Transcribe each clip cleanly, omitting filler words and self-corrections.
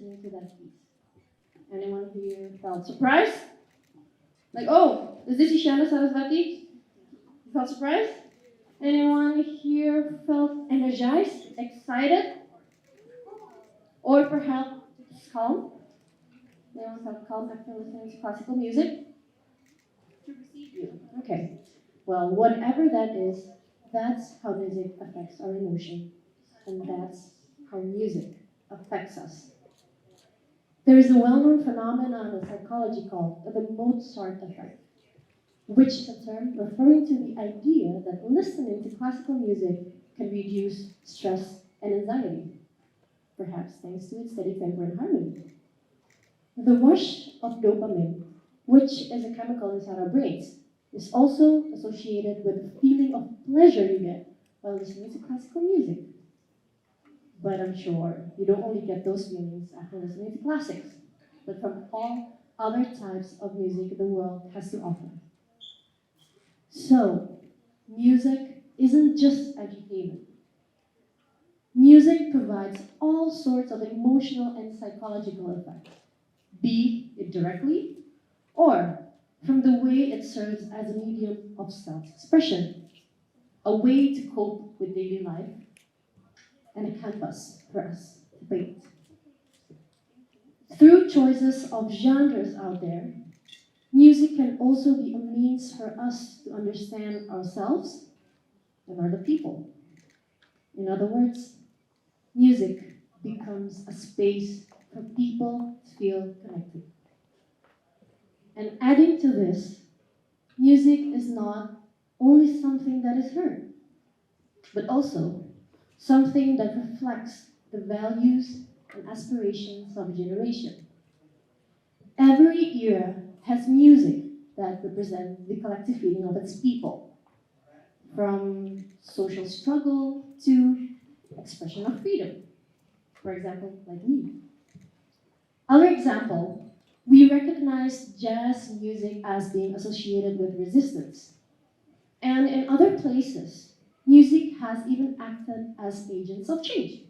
listening to that piece? Anyone here felt surprised? Like, oh, is this Isyana Sarasvati? You felt surprised? Anyone here felt energized, excited, or perhaps calm? Anyone felt calm after listening to classical music? To receive you. Okay. Well, whatever that is, that's how music affects our emotion, and that's how music affects us. There is a well-known phenomenon in psychology called the Mozart effect, which is a term referring to the idea that listening to classical music can reduce stress and anxiety, perhaps thanks to its steady tempo and harmony. The rush of dopamine, which is a chemical inside our brains, is also associated with the feeling of pleasure you get while listening to classical music. But I'm sure you don't only get those feelings after listening to classics, but from all other types of music the world has to offer. So, music isn't just entertainment. Music provides all sorts of emotional and psychological effects, be it directly or from the way it serves as a medium of self-expression, a way to cope with daily life, and a canvas for us to paint. Through choices of genres out there, music can also be a means for us to understand ourselves and other people. In other words, music becomes a space for people to feel connected. And adding to this, music is not only something that is heard, but also something that reflects the values and aspirations of a generation. Every era has music that represents the collective feeling of its people, from social struggle to expression of freedom. For example, like me. Other example, we recognize jazz music as being associated with resistance. And in other places, music has even acted as agents of change.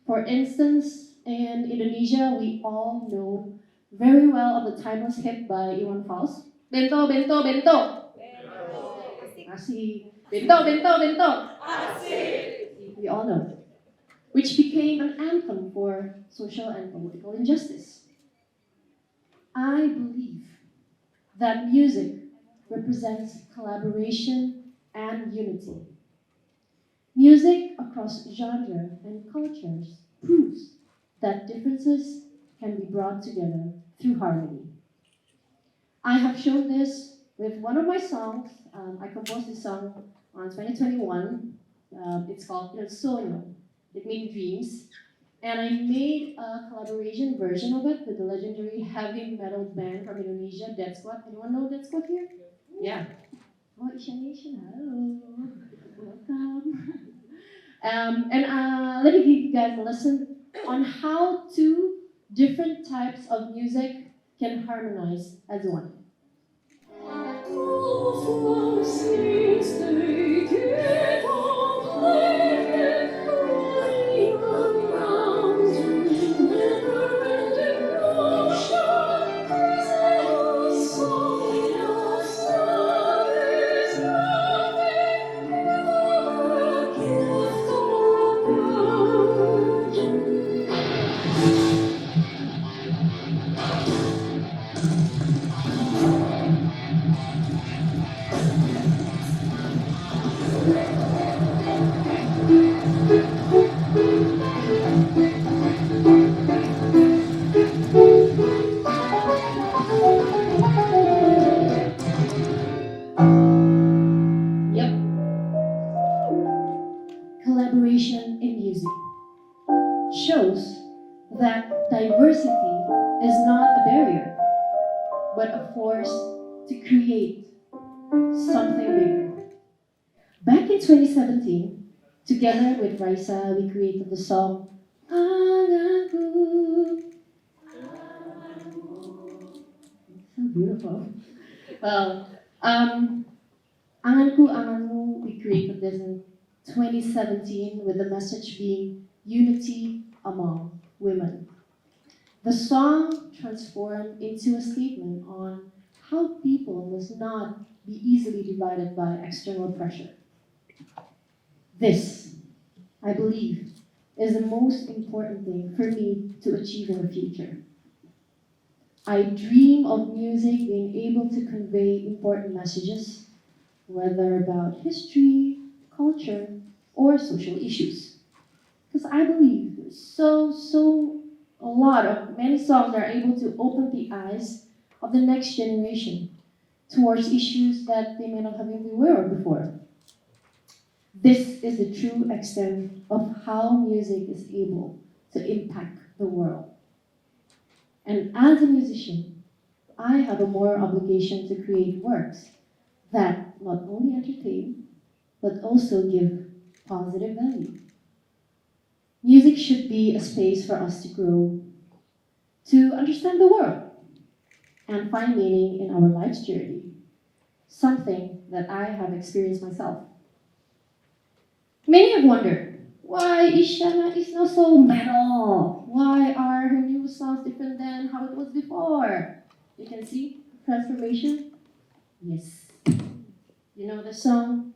For instance, in Indonesia, we all know very well of the timeless hit by Iwan Fals, Bento, Bento, Bento. Asik. Bento, Bento, Bento. Asik. We all know, which became an anthem for social and political injustice. I believe that music represents collaboration and unity. Music across genre and cultures proves that differences can be brought together through harmony. I have shown this with one of my songs. I composed this song on 2021. It's called Il Sogno. It means dreams. And I made a collaboration version of it with the legendary heavy metal band from Indonesia, Dead Squad. Anyone know Dead Squad here? Yeah. Oh, Isyana, hello. Welcome. Let me give you guys a lesson on how two different types of music can harmonize as one. Yep. Collaboration in music shows that diversity is not a barrier, but a force to create something bigger. Back in 2017, together with Raisa, we created the song Anganku. So beautiful. Well, Anganku, Anganku, we created this in 2017 with the message being unity among women. The song transformed into a statement on how people must not be easily divided by external pressure. This, I believe, is the most important thing for me to achieve in the future. I dream of music being able to convey important messages, whether about history, culture, or social issues. Because I believe there's many songs that are able to open the eyes of the next generation towards issues that they may not have been aware of before. This is the true extent of how music is able to impact the world. And as a musician, I have a moral obligation to create works that not only entertain, but also give positive value. Music should be a space for us to grow, to understand the world, and find meaning in our life's journey, something that I have experienced myself. Many have wondered why Isyana is not so metal. Why are her new songs different than how it was before? You can see transformation? Yes. You know the song?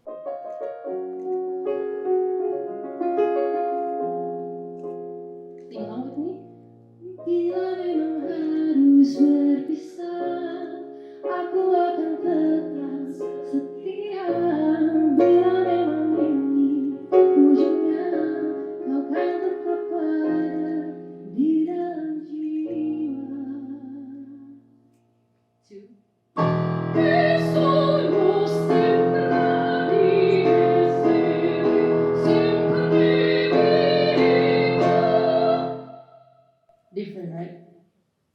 Sing along with me. Bila memang harus berpisah, aku akan tetap setia. Bila memang ini ujungnya, kau kan tetap ada di dalam jiwa. Two. Different, right?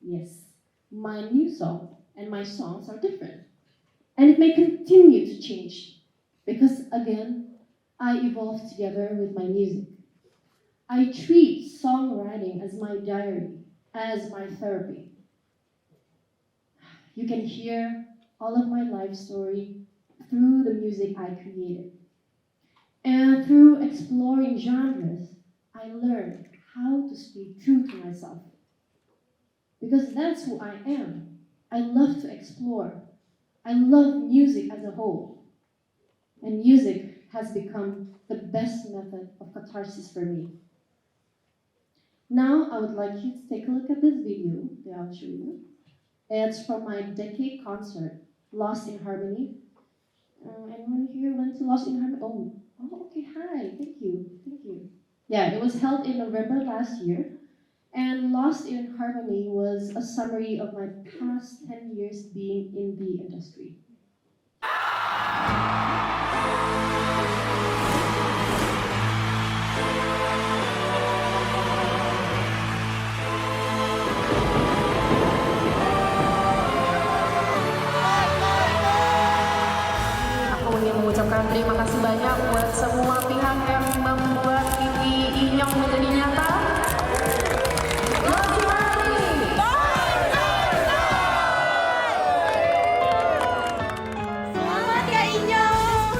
Yes. My new song and my songs are different. And it may continue to change because, again, I evolve together with my music. I treat songwriting as my diary, as my therapy. You can hear all of my life story through the music I created. And through exploring genres, I learned how to speak true to myself. Because that's who I am. I love to explore. I love music as a whole. And music has become the best method of catharsis for me. Now I would like you to take a look at this video that I'll show you. It's from my decade concert, Lost in Harmony. Anyone here went to Lost in Harmony? Oh, okay, hi, thank you. Yeah, it was held in November last year. And Lost in Harmony was a summary of my past 10 years being in the industry. Aku ingin mengucapkan terima kasih banyak buat semua pihak yang membuat mimpi Inyong menjadi nyata. Selamat ya Inyong.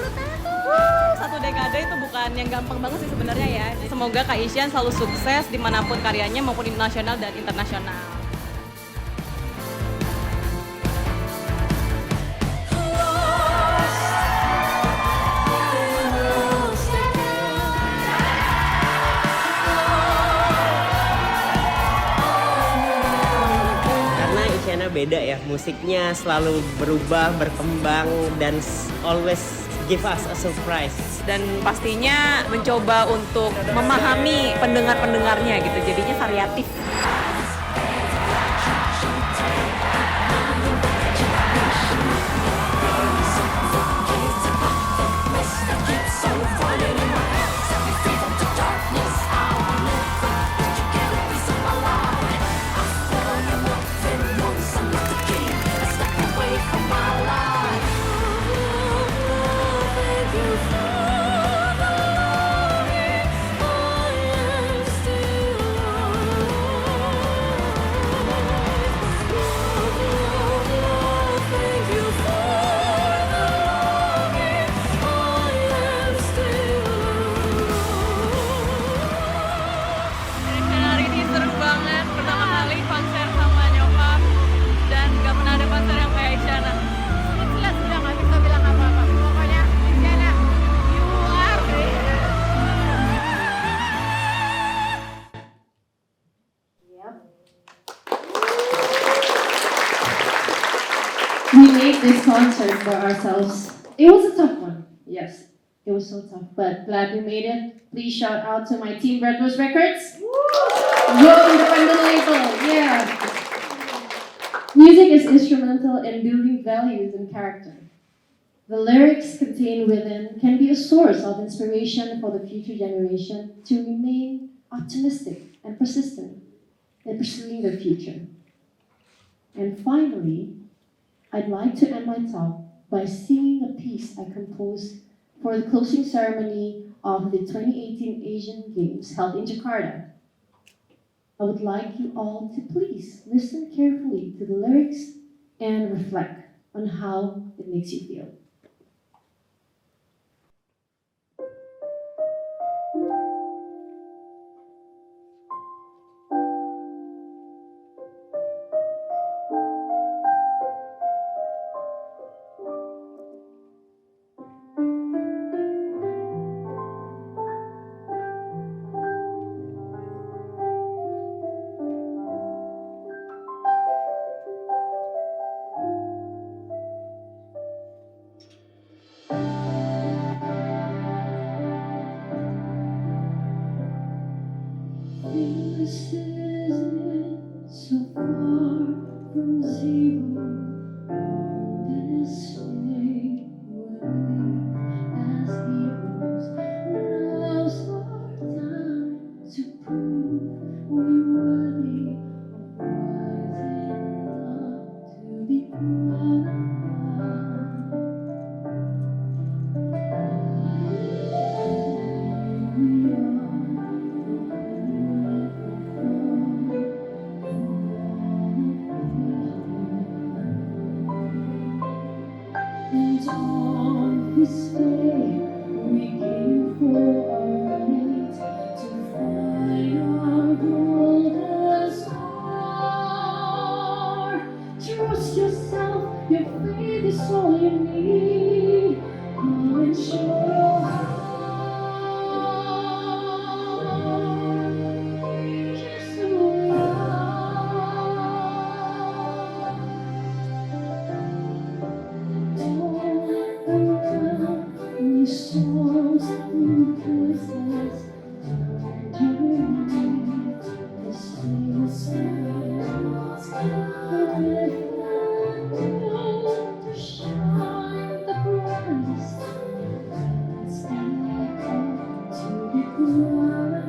1 dekade itu bukan yang gampang banget sih sebenarnya ya. Semoga Kak Isyana selalu sukses dimanapun karyanya maupun di nasional dan internasional. Isyana beda ya, musiknya selalu berubah, berkembang, dan always give us a surprise. Dan pastinya mencoba untuk memahami pendengar-pendengarnya gitu, jadinya variatif. this concert for ourselves. It was a tough one, yes. It was so tough, but glad we made it. Please shout out to my team, Breathless Records. Yo, independent label, yeah. Music is instrumental in building values and character. The lyrics contained within can be a source of inspiration for the future generation to remain optimistic and persistent in pursuing their future. And finally, I'd like to end my talk by singing a piece I composed for the closing ceremony of the 2018 Asian Games held in Jakarta. I would like you all to please listen carefully to the lyrics and reflect on how it makes you feel. This isn't so far from zero. On this day we'll live as heroes. Now's our time to prove we're worthy of rising up to be proud of. And on this day, we came for our right to find our golden star. Trust yourself, your faith is all you need. Come and show your heart. Just who we are. New songs, new voices, the same silence, to shine the brightest, stand up to be proud of.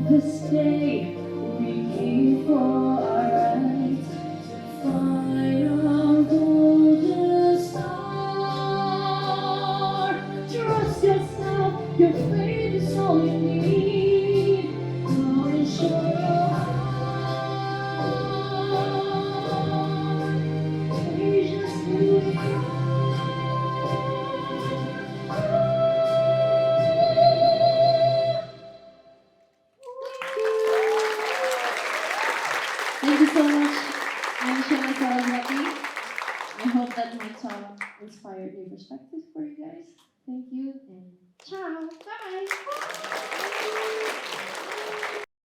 This day we came for our right to find our golden star. Trust yourself, your faith is all you need. Come and show your heart. We just need Thank you so much. I'm Isyana Sarasvati. I hope that my talk inspired new perspectives for you guys. Thank you and ciao.